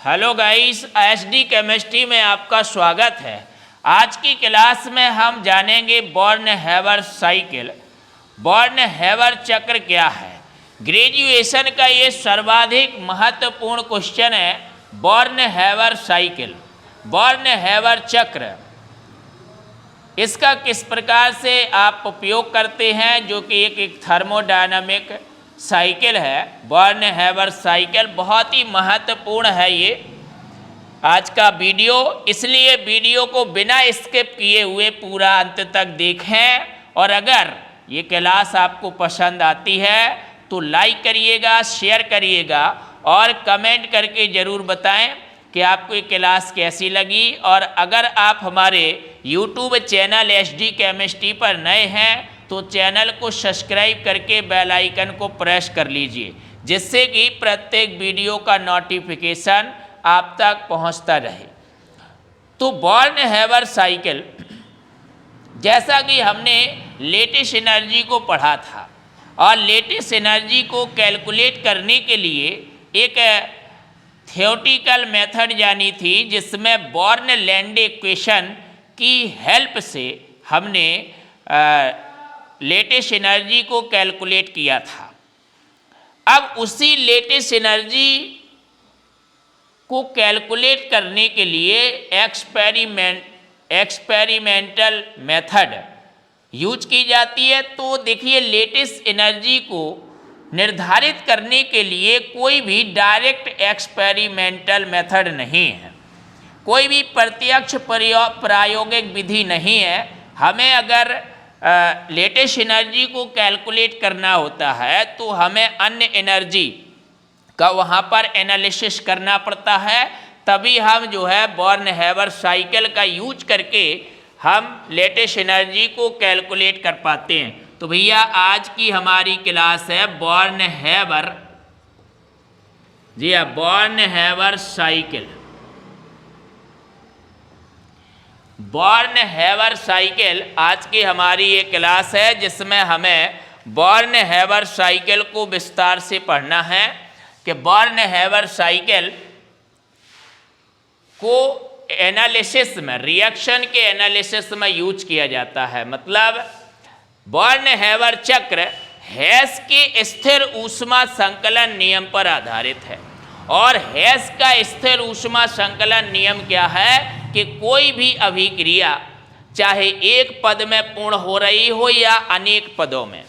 Hello guys, SD chemistry में आपका स्वागत है। आज की क्लास में हम जानेंगे born Haber cycle. Born Haber चक्र क्या है? ग्रेजुएशन का ये सर्वाधिक महत्वपूर्ण क्वेश्चन है। Born Haber cycle, Born Haber चक्र, इसका किस प्रकार से आप उपयोग करते हैं, जो कि एक थर्मोडायनामिक साइकिल है। बॉर्न हैबर साइकिल बहुत ही महत्वपूर्ण है ये आज का वीडियो, इसलिए वीडियो को बिना स्किप किए हुए पूरा अंत तक देखें। और अगर ये क्लास आपको पसंद आती है तो लाइक करिएगा, शेयर करिएगा और कमेंट करके ज़रूर बताएं कि आपको ये क्लास कैसी लगी। और अगर आप हमारे YouTube चैनल एसडी केमिस्ट्री पर नए हैं तो चैनल को सब्सक्राइब करके बेल आइकन को प्रेस कर लीजिए, जिससे कि प्रत्येक वीडियो का नोटिफिकेशन आप तक पहुंचता रहे। तो बॉर्न हैबर साइकिल, जैसा कि हमने लेटेस्ट एनर्जी को पढ़ा था, और लेटेस्ट एनर्जी को कैलकुलेट करने के लिए एक थियोरेटिकल मेथड जानी थी, जिसमें बॉर्न लैंड इक्वेशन की हेल्प से हमने लेटेस्ट एनर्जी को कैलकुलेट किया था। अब उसी लेटेस्ट एनर्जी को कैलकुलेट करने के लिए एक्सपेरिमेंटल मेथड यूज की जाती है। तो देखिए, लेटेस्ट एनर्जी को निर्धारित करने के लिए कोई भी डायरेक्ट एक्सपेरिमेंटल मेथड नहीं है, कोई भी प्रत्यक्ष प्रायोगिक विधि नहीं है। हमें अगर लेटेस्ट एनर्जी को कैलकुलेट करना होता है तो हमें अन्य एनर्जी का वहाँ पर एनालिसिस करना पड़ता है, तभी हम जो है बॉर्न हैबर साइकिल का यूज करके हम लेटेस्ट एनर्जी को कैलकुलेट कर पाते हैं। तो भैया, आज की हमारी क्लास है बॉर्न हैबर, जी हाँ, born Haber cycle. Born Haber cycle आज की हमारी ये क्लास है, जिसमें हमें बॉर्न हैबर साइकिल को विस्तार से पढ़ना है कि बॉर्न हैबर साइकिल को एनालिसिस में, रिएक्शन के एनालिसिस में यूज किया जाता है। मतलब बॉर्न हैबर चक्र हेस के स्थिर ऊष्मा संकलन नियम पर आधारित है। और हेस का स्थिर ऊष्मा संकलन नियम क्या है कि कोई भी अभिक्रिया चाहे एक पद में पूर्ण हो रही हो या अनेक पदों में,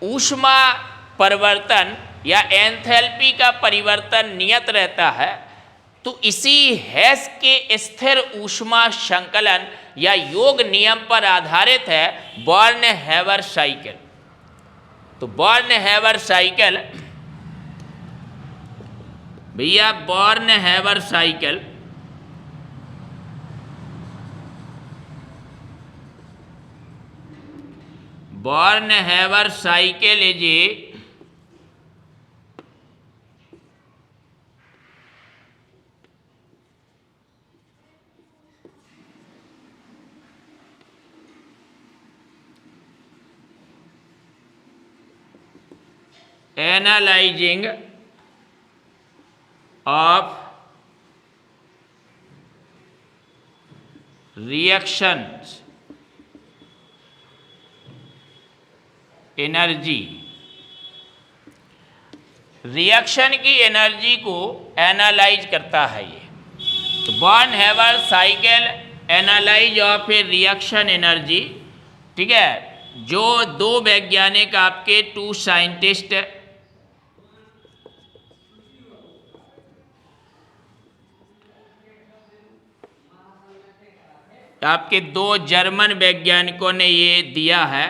ऊष्मा परिवर्तन या एंथैल्पी का परिवर्तन नियत रहता है। तो इसी हेस के स्थिर ऊष्मा संकलन या योग नियम पर आधारित है बॉर्न हैबर साइकिल। तो बॉर्न हैबर साइकिल भैया, Born Haber cycle Born Haber cycle is a analyzing of reactions energy, reaction की एनर्जी को एनालाइज करता है ये। तो born Haber cycle analyse of A reaction energy, ठीक है। जो दो वैज्ञानिक आपके, टू साइंटिस्ट, आपके दो जर्मन वैज्ञानिकों ने ये दिया है,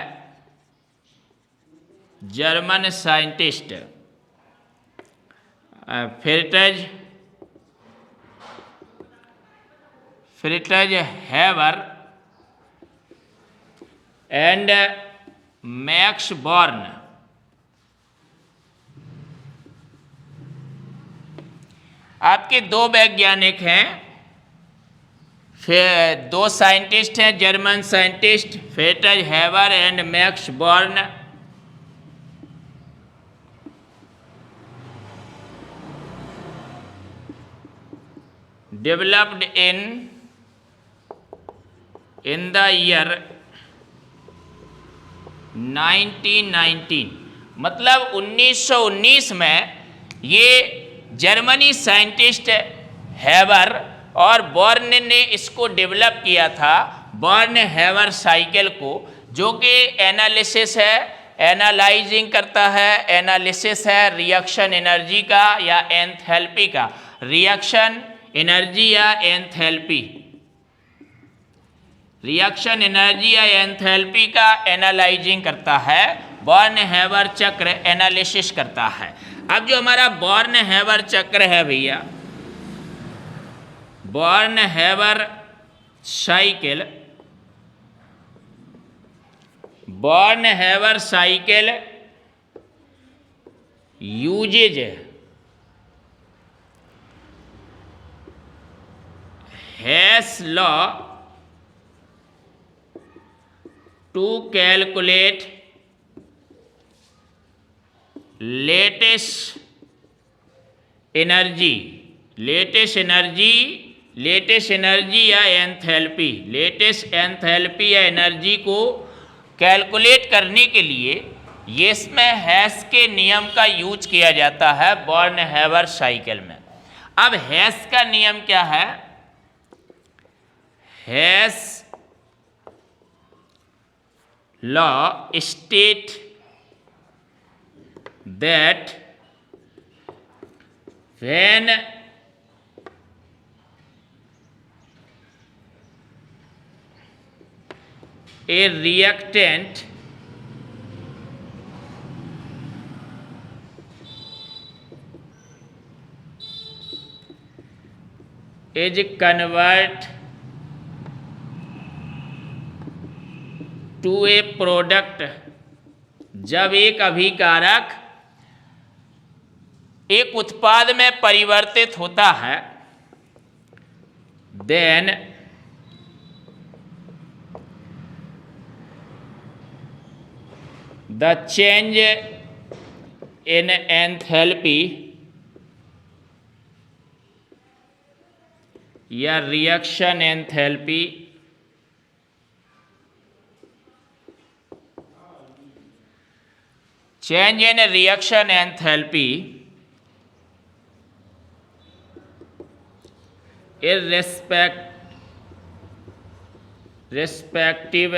German scientist Fritz Haber and max born. आपके दो वैज्ञानिक हैं, फिर दो साइंटिस्ट हैं, German scientist Fritz Haber and max born. developed in the year 1919, मतलब 1919 में ये जर्मनी साइंटिस्ट हैबर और बॉर्न ने इसको डेवलप किया था, बॉर्न हैबर साइकिल को, जो कि एनालिसिस है, एनालाइजिंग करता है, एनालिसिस है रिएक्शन एनर्जी का या एंथैल्पी का, रिएक्शन एनर्जी या एंथैल्पी, रिएक्शन एनर्जी या एंथैल्पी का एनालाइजिंग करता है, बॉर्न हैबर चक्र एनालिसिस करता है। अब जो हमारा बॉर्न हैबर चक्र है भैया, Born Haber cycle, Born Haber cycle uses has law to calculate latest energy, lattice energy, lattice energy या एंथैल्पी, लेटेस्ट एंथैल्पी या एनर्जी को कैलकुलेट करने के लिए ये इसमें हैस के नियम का यूज किया जाता है बॉर्न हैबर साइकिल में। अब हैस का नियम क्या है? Hess law state that when a reactant is converted to a product, जब एक अभिकारक एक उत्पाद में परिवर्तित होता है, then the change in enthalpy या reaction enthalpy change in reaction enthalpy irrespective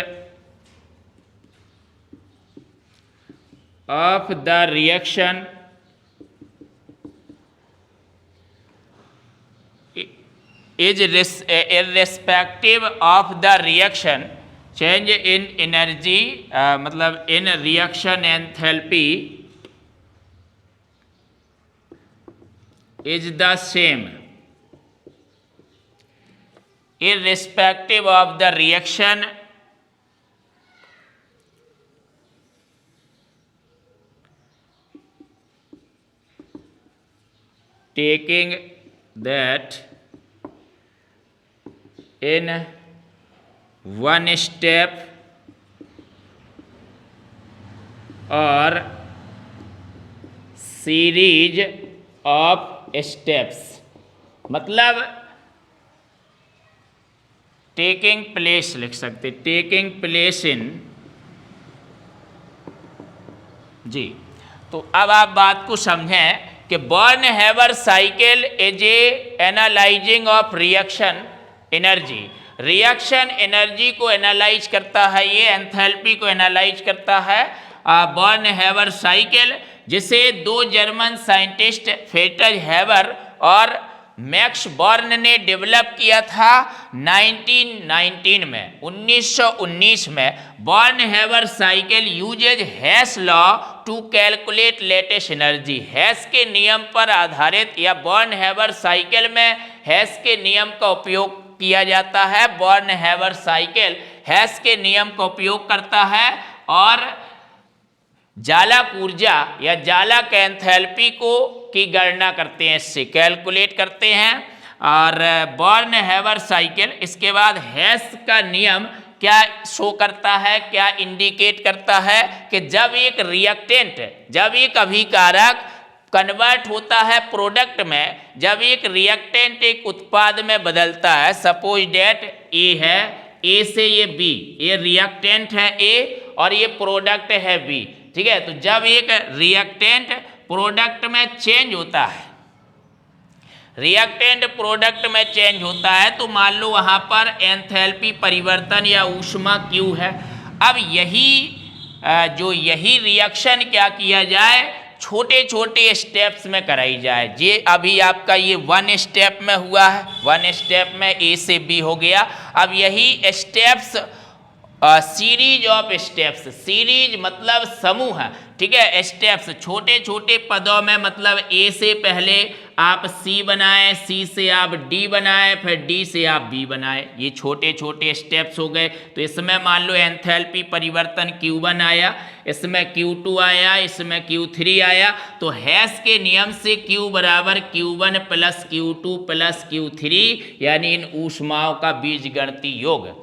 of the reaction irrespective of the reaction change in energy, मतलब in reaction enthalpy is the same irrespective of the reaction taking that in one step or series of steps, मतलब taking place लिख सकते, taking place in जी। तो अब आप बात को समझें कि born Haber cycle is a analysing of reaction energy, reaction energy को एनालाइज करता है, ये एंथैल्पी को एनालाइज करता है बॉर्न हैबर साइकिल, जिसे दो जर्मन साइंटिस्ट फ्रेडरिक हैबर और मैक्स बॉर्न ने डेवलप किया था 1919 में, 1919 में। Born Haber cycle uses has law to calculate latest energy, Hess के नियम पर आधारित या बॉर्न हैबर साइकिल में हैस के नियम का उपयोग किया जाता है। बॉर्न हैबर साइकिल हैस के नियम का उपयोग करता है और जालक ऊर्जा या जालक एंथैल्पी को की गणना करते हैं, इससे कैलकुलेट करते हैं। और बॉर्न हैबर साइकिल, इसके बाद हैस का नियम क्या शो करता है, क्या इंडिकेट करता है कि जब एक रिएक्टेंट, जब एक अभिकारक कन्वर्ट होता है प्रोडक्ट में जब एक रिएक्टेंट एक उत्पाद में बदलता है। सपोज डेट ए है, ए से ये बी, ये रिएक्टेंट है ए और ये प्रोडक्ट है बी, ठीक है। तो जब एक रिएक्टेंट प्रोडक्ट में चेंज होता है, रिएक्टेंट प्रोडक्ट में चेंज होता है, तो मान लो वहाँ पर एंथैल्पी परिवर्तन या ऊष्मा क्यू है। अब यही रिएक्शन क्या किया जाए, छोटे छोटे स्टेप्स में कराई जाए। ये अभी आपका ये 1 स्टेप में हुआ है, 1 स्टेप में ए से बी हो गया। अब यही steps series of steps, series मतलब समूह, ठीक है। स्टेप्स छोटे छोटे पदों में, मतलब ए से पहले आप सी बनाए, सी से आप डी बनाए, फिर डी से आप बी बनाए, ये छोटे छोटे स्टेप्स हो गए। तो इसमें मान लो एंथैल्पी परिवर्तन Q1 आया, इसमें Q2 आया, इसमें Q3 आया। तो हेस के नियम से Q बराबर Q1 plus Q2 plus Q3, यानी इन ऊष्माओं का बीजगणितीय योग।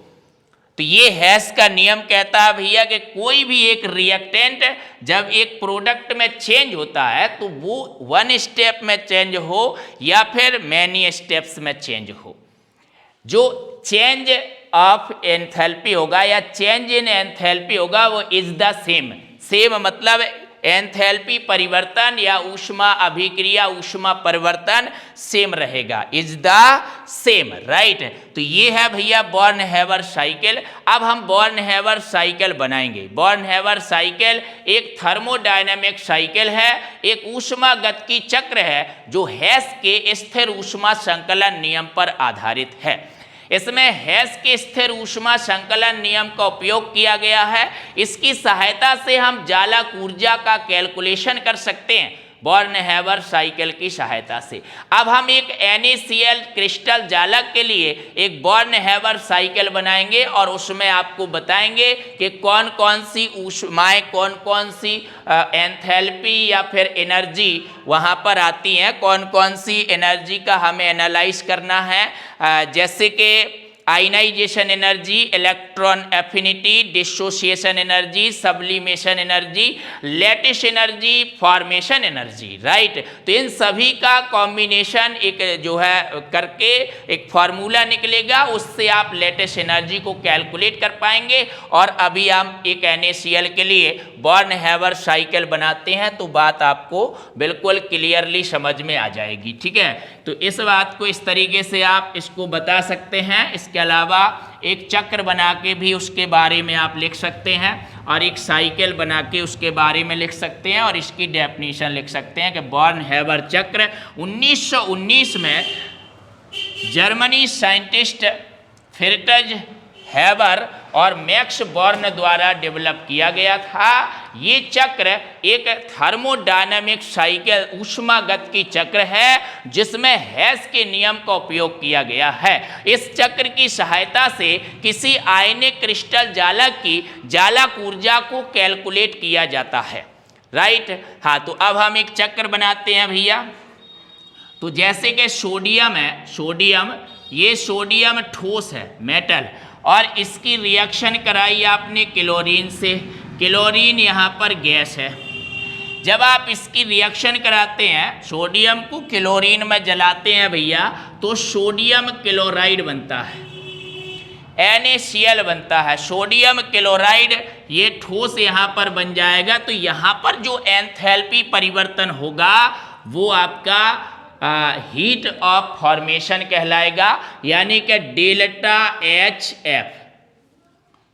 तो ये हेस का नियम कहता है भैया कि कोई भी एक रिएक्टेंट जब एक प्रोडक्ट में चेंज होता है तो वो 1 स्टेप में चेंज हो या फिर मैनी स्टेप्स में चेंज हो, जो चेंज ऑफ एंथैल्पी होगा या चेंज इन एंथैल्पी होगा वो इज द सेम। सेम मतलब एंथैल्पी परिवर्तन या ऊष्मा अभिक्रिया, ऊष्मा परिवर्तन सेम रहेगा, इज द सेम, राइट। तो ये है भैया बॉर्न हैवर साइकिल। अब हम बॉर्न हैवर साइकिल बनाएंगे। बॉर्न हैवर साइकिल एक थर्मोडायनेमिक साइकिल है, एक ऊष्मागतिकी चक्र है जो हेस के स्थिर ऊष्मा संकलन नियम पर आधारित है। इसमें हेस के स्थिर ऊष्मा संकलन नियम का उपयोग किया गया है। इसकी सहायता से हम जालक ऊर्जा का कैलकुलेशन कर सकते हैं बॉर्न हैवर साइकिल की सहायता से। अब हम एक NaCl क्रिस्टल जालक के लिए एक बॉर्न हैवर साइकिल बनाएंगे और उसमें आपको बताएंगे कि कौन कौन सी ऊष्माएं, कौन कौन सी एंथैल्पी या फिर एनर्जी वहाँ पर आती हैं, कौन कौन सी एनर्जी का हमें एनालाइज करना है, जैसे कि ionization energy, electron affinity, dissociation energy, sublimation energy, lattice energy, formation energy, right. तो इन सभी का कॉम्बिनेशन एक जो है करके एक फार्मूला निकलेगा, उससे आप लैटिस एनर्जी को कैलकुलेट कर पाएंगे। और अभी हम एक NaCl के लिए बॉर्न हैवर साइकिल बनाते हैं तो बात आपको बिल्कुल क्लियरली समझ में आ जाएगी, ठीक है। तो इस बात को इस तरीके से आप इसको बता सकते हैं। इसके अलावा एक चक्र बना के भी उसके बारे में आप लिख सकते हैं और एक साइकिल बना के उसके बारे में लिख सकते हैं और इसकी डेफिनेशन लिख सकते हैं कि बॉर्न हैवर चक्र 1919 में जर्मनी साइंटिस्ट फ्रिट्ज हैबर और मैक्स बॉर्न द्वारा डेवलप किया गया था। ये चक्र एक थर्मोडायनामिक साइकिल ऊष्मागतिकी चक्र है जिसमें हेस के नियम का उपयोग किया गया है। इस चक्र की सहायता से किसी आयनिक क्रिस्टल जालक की जालक ऊर्जा को कैलकुलेट किया जाता है, राइट। हाँ, तो अब हम एक चक्र बनाते हैं भैया। तो जैसे कि सोडियम है, ये सोडियम ठोस है, मेटल, और इसकी रिएक्शन कराई आपने क्लोरीन से। क्लोरीन यहाँ पर गैस है। जब आप इसकी रिएक्शन कराते हैं, सोडियम को क्लोरीन में जलाते हैं भैया, तो सोडियम क्लोराइड बनता है, NaCl बनता है। सोडियम क्लोराइड ये ठोस यहाँ पर बन जाएगा। तो यहाँ पर जो एंथैल्पी परिवर्तन होगा वो आपका हीट ऑफ फॉर्मेशन कहलाएगा, यानी कि डेल्टा HF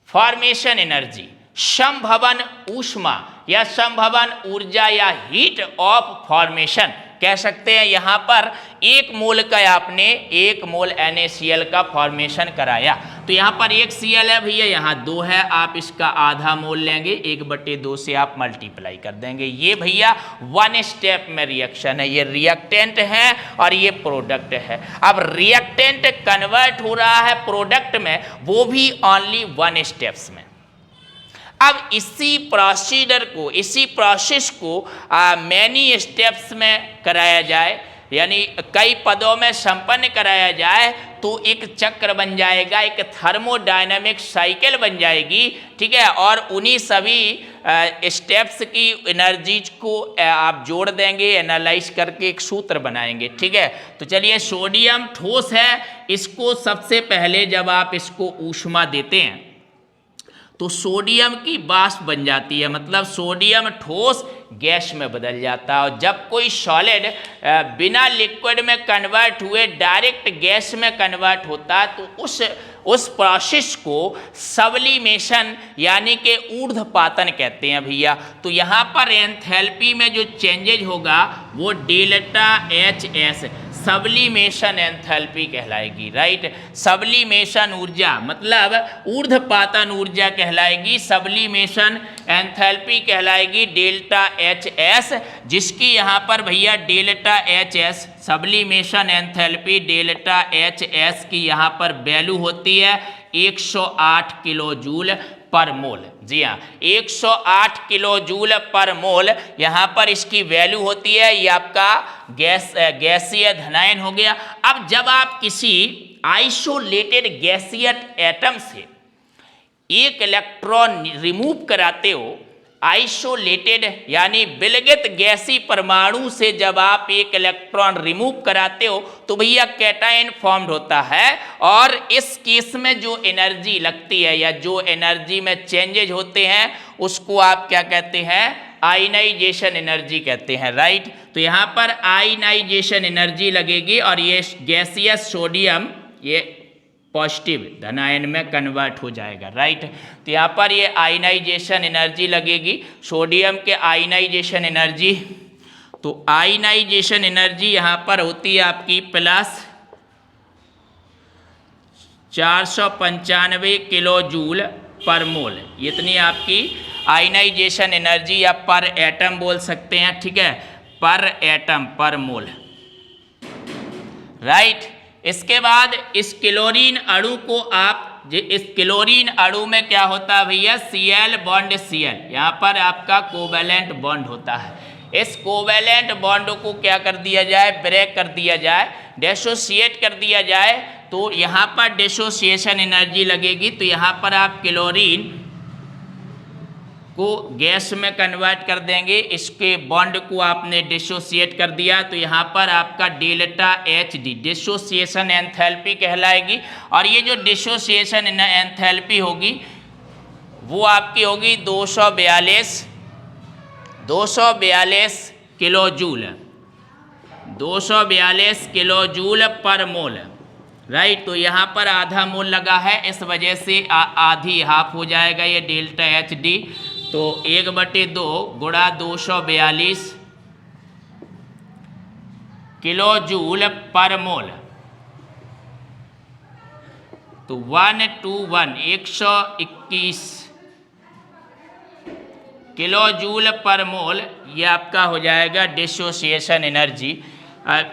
फॉर्मेशन एनर्जी, संभवन ऊष्मा या संभवन ऊर्जा या हीट ऑफ फॉर्मेशन कह सकते हैं। यहाँ पर 1 मोल का आपने 1 मोल NaCl का फॉर्मेशन कराया। तो यहाँ पर 1 Cl है भैया, यहाँ 2 है, आप इसका आधा मोल लेंगे, 1/2 से आप मल्टीप्लाई कर देंगे। ये भैया 1 स्टेप में रिएक्शन है, ये रिएक्टेंट है और ये प्रोडक्ट है। अब रिएक्टेंट कन्वर्ट हो रहा है प्रोडक्ट में, वो भी ओनली 1 स्टेप्स में। अब इसी प्रोसीजर को, इसी प्रोसेस को मैनी स्टेप्स में कराया जाए, यानी कई पदों में संपन्न कराया जाए, तो एक चक्र बन जाएगा, एक थर्मोडायनामिक साइकिल बन जाएगी, ठीक है। और उन्हीं सभी स्टेप्स की एनर्जीज को आप जोड़ देंगे, एनालाइज करके एक सूत्र बनाएंगे। ठीक है, तो चलिए, सोडियम ठोस है, इसको सबसे पहले जब आप इसको ऊष्मा देते हैं तो सोडियम की वाष्प बन जाती है, मतलब सोडियम ठोस गैस में बदल जाता है। और जब कोई सॉलिड बिना लिक्विड में कन्वर्ट हुए डायरेक्ट गैस में कन्वर्ट होता है तो उस प्रोसेस को सब्लिमेशन यानी कि ऊर्ध्वपातन कहते हैं भैया। तो यहाँ पर एंथैल्पी में जो चेंजेज होगा वो delta H S sublimation enthalpy कहलाएगी। राइट, सब्लिमेशन ऊर्जा मतलब ऊर्ध्वपातन ऊर्जा कहलाएगी, सब्लिमेशन एंथैल्पी कहलाएगी डेल्टा एच एस, जिसकी यहाँ पर भैया delta H S sublimation enthalpy delta H S की यहाँ पर वैल्यू होती है 108 किलो जूल पर मोल। जी हाँ, 108 किलो जूल पर मोल यहाँ पर इसकी वैल्यू होती है। ये आपका गैसीय धनायन हो गया। अब जब आप किसी आइसोलेटेड गैसीय एटम से एक इलेक्ट्रॉन रिमूव कराते हो, आइसोलेटेड यानी विलगित गैसी परमाणु से जब आप एक इलेक्ट्रॉन रिमूव कराते हो तो भैया कैटायन फॉर्म्ड होता है। और इस केस में जो एनर्जी लगती है या जो एनर्जी में चेंजेज होते हैं उसको आप क्या कहते हैं, आयनाइजेशन एनर्जी कहते हैं। राइट, तो यहाँ पर आयनाइजेशन एनर्जी लगेगी और ये गैसियस सोडियम ये पॉजिटिव धनायन में कन्वर्ट हो जाएगा। राइट, तो यहाँ पर ये आयनाइजेशन एनर्जी लगेगी, सोडियम के आयनाइजेशन एनर्जी। तो आयनाइजेशन एनर्जी यहाँ पर होती है आपकी प्लस 495 किलो जूल पर मोल, इतनी आपकी आयनाइजेशन एनर्जी या पर एटम बोल सकते हैं। ठीक है, पर एटम पर मोल। राइट, इसके बाद इस क्लोरीन अणु को आप इस क्लोरीन अणु में क्या होता है भैया, Cl बॉन्ड Cl, यहाँ पर आपका कोवैलेंट बॉन्ड होता है। इस कोवैलेंट बॉन्ड को क्या कर दिया जाए, ब्रेक कर दिया जाए, डिसोसिएट कर दिया जाए, तो यहाँ पर डिसोसिएशन एनर्जी लगेगी। तो यहाँ पर आप क्लोरीन को गैस में कन्वर्ट कर देंगे, इसके बॉन्ड को आपने डिसोसिएट कर दिया तो यहाँ पर आपका delta H D dissociation enthalpy कहलाएगी। और ये जो डिसोसिएशन एंथैल्पी होगी वो आपकी होगी 242 किलो जूल, 242 किलो जूल पर मोल। राइट, तो यहाँ पर आधा मोल लगा है, इस वजह से आधी हाफ हो जाएगा ये डेल्टा एच डी। तो 1/2 गुणा 242 किलो जूल पर मोल, तो 121 किलो जूल पर मोल ये आपका हो जाएगा डिसोसिएशन एनर्जी।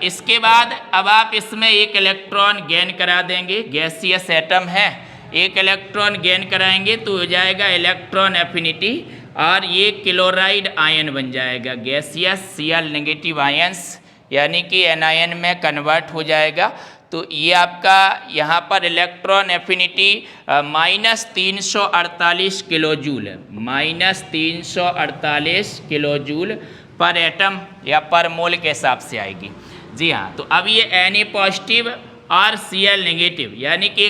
इसके बाद अब आप इसमें एक इलेक्ट्रॉन गेन करा देंगे, गैसियस एटम है, एक इलेक्ट्रॉन गेन कराएंगे तो हो जाएगा इलेक्ट्रॉन एफिनिटी और ये क्लोराइड आयन बन जाएगा, गैसियस Cl नेगेटिव आयंस यानी कि एनायन में कन्वर्ट हो जाएगा। तो ये आपका यहाँ पर electron affinity -348 kilo joule, -348 kilo joule पर एटम या पर मोल के हिसाब से आएगी। जी हाँ, तो अब ये Na पॉजिटिव और Cl नेगेटिव यानी कि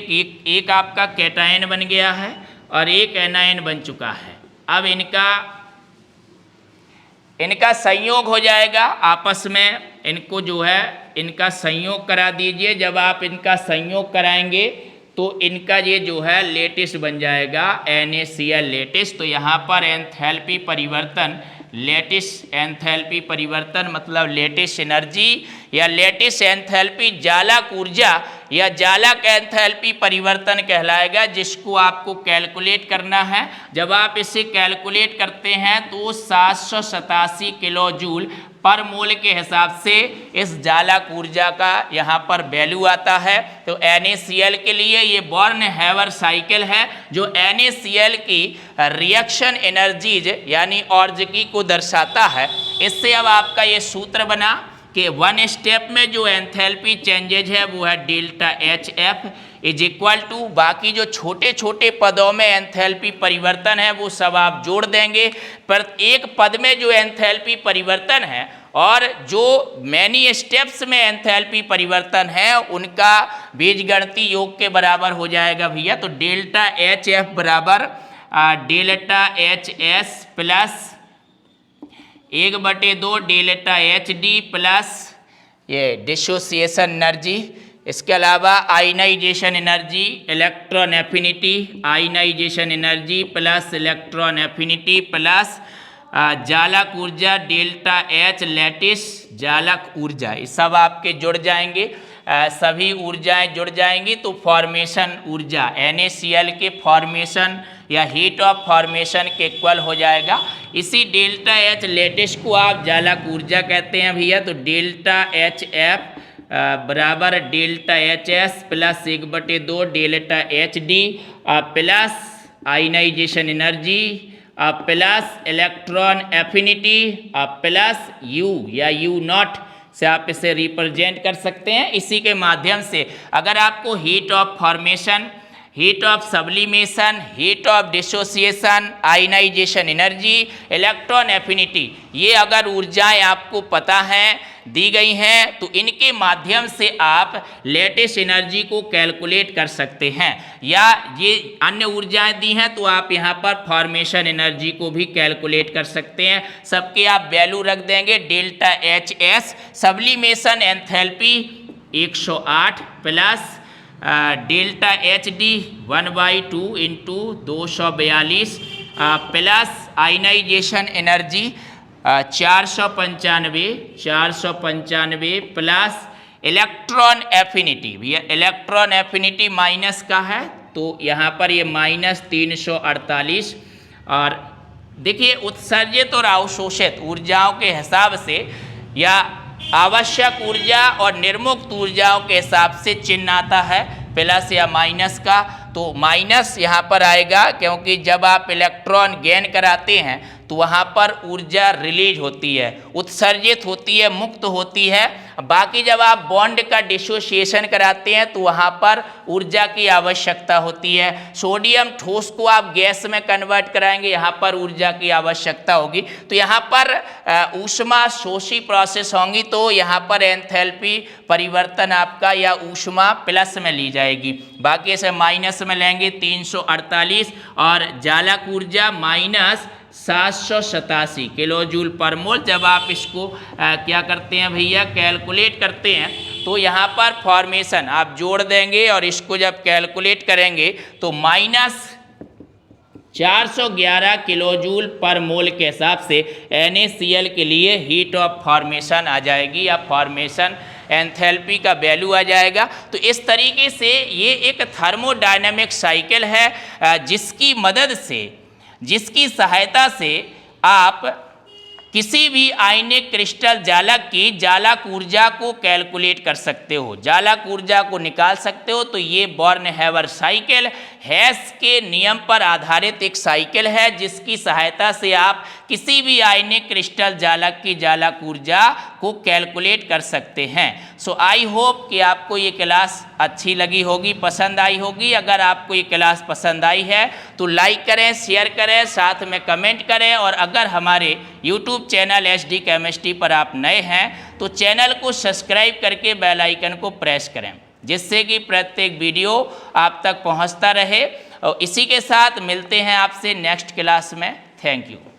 एक आपका कैटायन बन गया है और एक एनायन बन चुका है। अब इनका संयोग हो जाएगा आपस में, इनको जो है इनका संयोग करा दीजिए। जब आप इनका संयोग कराएंगे तो इनका ये जो है लेटिस बन जाएगा NaCl लेटिस। तो यहाँ पर एंथैल्पी परिवर्तन, लेटिस एंथैल्पी परिवर्तन मतलब लेटिस एनर्जी या लेटिस एंथैल्पी जालक ऊर्जा या जालक एंथैल्पी परिवर्तन कहलाएगा, जिसको आपको कैलकुलेट करना है। जब आप इसे कैलकुलेट करते हैं तो 787 किलो जूल पर मोल के हिसाब से इस जालक ऊर्जा का यहाँ पर वैल्यू आता है। तो NaCl के लिए ये बॉर्न हैवर साइकिल है जो NaCl की रिएक्शन एनर्जीज यानी और्जकी को दर्शाता है। इससे अब आपका ये सूत्र बना कि वन स्टेप में जो एंथैल्पी चेंजेज है वो है delta H F is equal to, बाकी जो छोटे छोटे पदों में एंथैल्पी परिवर्तन है वो सब आप जोड़ देंगे, पर एक पद में जो एंथैल्पी परिवर्तन है और जो मैनी स्टेप्स में एंथैल्पी परिवर्तन है उनका बीजगणितीय योग के बराबर हो जाएगा भैया। तो डेल्टा एच एफ बराबर delta H S plus 1/2 delta H D plus ये डिसोसिएशन एनर्जी, इसके अलावा ionization energy, electron affinity, ionization energy plus electron affinity plus जालक ऊर्जा डेल्टा एच लैटिस जालक ऊर्जा, ये सब आपके जुड़ जाएंगे, सभी ऊर्जाएं जुड़ जाएंगी तो फॉर्मेशन ऊर्जा NaCl के फॉर्मेशन या हीट ऑफ फॉर्मेशन के इक्वल हो जाएगा। इसी डेल्टा एच लेटिस को आप जालक ऊर्जा कहते हैं भैया। तो डेल्टा एच एफ बराबर delta H S plus 1/2 delta H D plus ionization energy plus electron affinity plus U या यू नॉट से आप इसे रिप्रेजेंट कर सकते हैं। इसी के माध्यम से अगर आपको heat of formation, heat of sublimation, heat of dissociation, ionization energy, electron affinity, ये अगर ऊर्जाएं आपको पता हैं, दी गई हैं, तो इनके माध्यम से आप लेटेस्ट एनर्जी को कैलकुलेट कर सकते हैं, या ये अन्य ऊर्जाएं दी हैं तो आप यहाँ पर फॉर्मेशन एनर्जी को भी कैलकुलेट कर सकते हैं। सबके आप वैल्यू रख देंगे। Delta H S sublimation enthalpy 108 plus delta H D 1/2 into 242 plus ionization energy 495 plus electron affinity, भैया इलेक्ट्रॉन एफिनिटी माइनस का है तो यहाँ पर ये -348। और देखिए उत्सर्जित और अवशोषित ऊर्जाओं के हिसाब से या आवश्यक ऊर्जा और निर्मुक्त ऊर्जाओं के हिसाब से चिन्ह आता है प्लस या माइनस का। तो माइनस यहाँ पर आएगा क्योंकि जब आप इलेक्ट्रॉन गेन कराते हैं तो वहाँ पर ऊर्जा रिलीज होती है, उत्सर्जित होती है, मुक्त होती है। बाकी जब आप बॉन्ड का डिसोसिएशन कराते हैं तो वहाँ पर ऊर्जा की आवश्यकता होती है। सोडियम ठोस को आप गैस में कन्वर्ट कराएंगे, यहाँ पर ऊर्जा की आवश्यकता होगी। तो यहाँ पर ऊष्मा शोषी प्रोसेस होंगी तो यहाँ पर एंथैल्पी परिवर्तन आपका या ऊष्मा प्लस में ली जाएगी, बाकी इसे माइनस में लेंगे 348 और जालक ऊर्जा -787 किलोजूल पर मोल। जब आप इसको क्या करते हैं भैया कैलकुलेट करते हैं तो यहाँ पर फॉर्मेशन आप जोड़ देंगे और इसको जब कैलकुलेट करेंगे तो -411 किलोजूल पर मोल के हिसाब से NaCl के लिए हीट ऑफ फॉर्मेशन आ जाएगी या फॉर्मेशन एंथैल्पी का वैल्यू आ जाएगा। तो इस तरीके से ये एक थर्मोडायनेमिक साइकिल है जिसकी मदद से, जिसकी सहायता से आप किसी भी आयनिक क्रिस्टल जालक की जालक ऊर्जा को कैलकुलेट कर सकते हो, जालक ऊर्जा को निकाल सकते हो। तो ये बॉर्न हैवर साइकिल हेस के नियम पर आधारित एक साइकिल है जिसकी सहायता से आप किसी भी आयनिक क्रिस्टल जालक की जालक ऊर्जा को कैलकुलेट कर सकते हैं। सो आई होप कि आपको ये क्लास अच्छी लगी होगी, पसंद आई होगी। अगर आपको ये क्लास पसंद आई है तो लाइक करें, शेयर करें, साथ में कमेंट करें। और अगर हमारे यूट्यूब चैनल SD केमिस्ट्री पर आप नए हैं तो चैनल को सब्सक्राइब करके बेल आइकन को प्रेस करें जिससे कि प्रत्येक वीडियो आप तक पहुंचता रहे। और इसी के साथ मिलते हैं आपसे नेक्स्ट क्लास में। Thank you.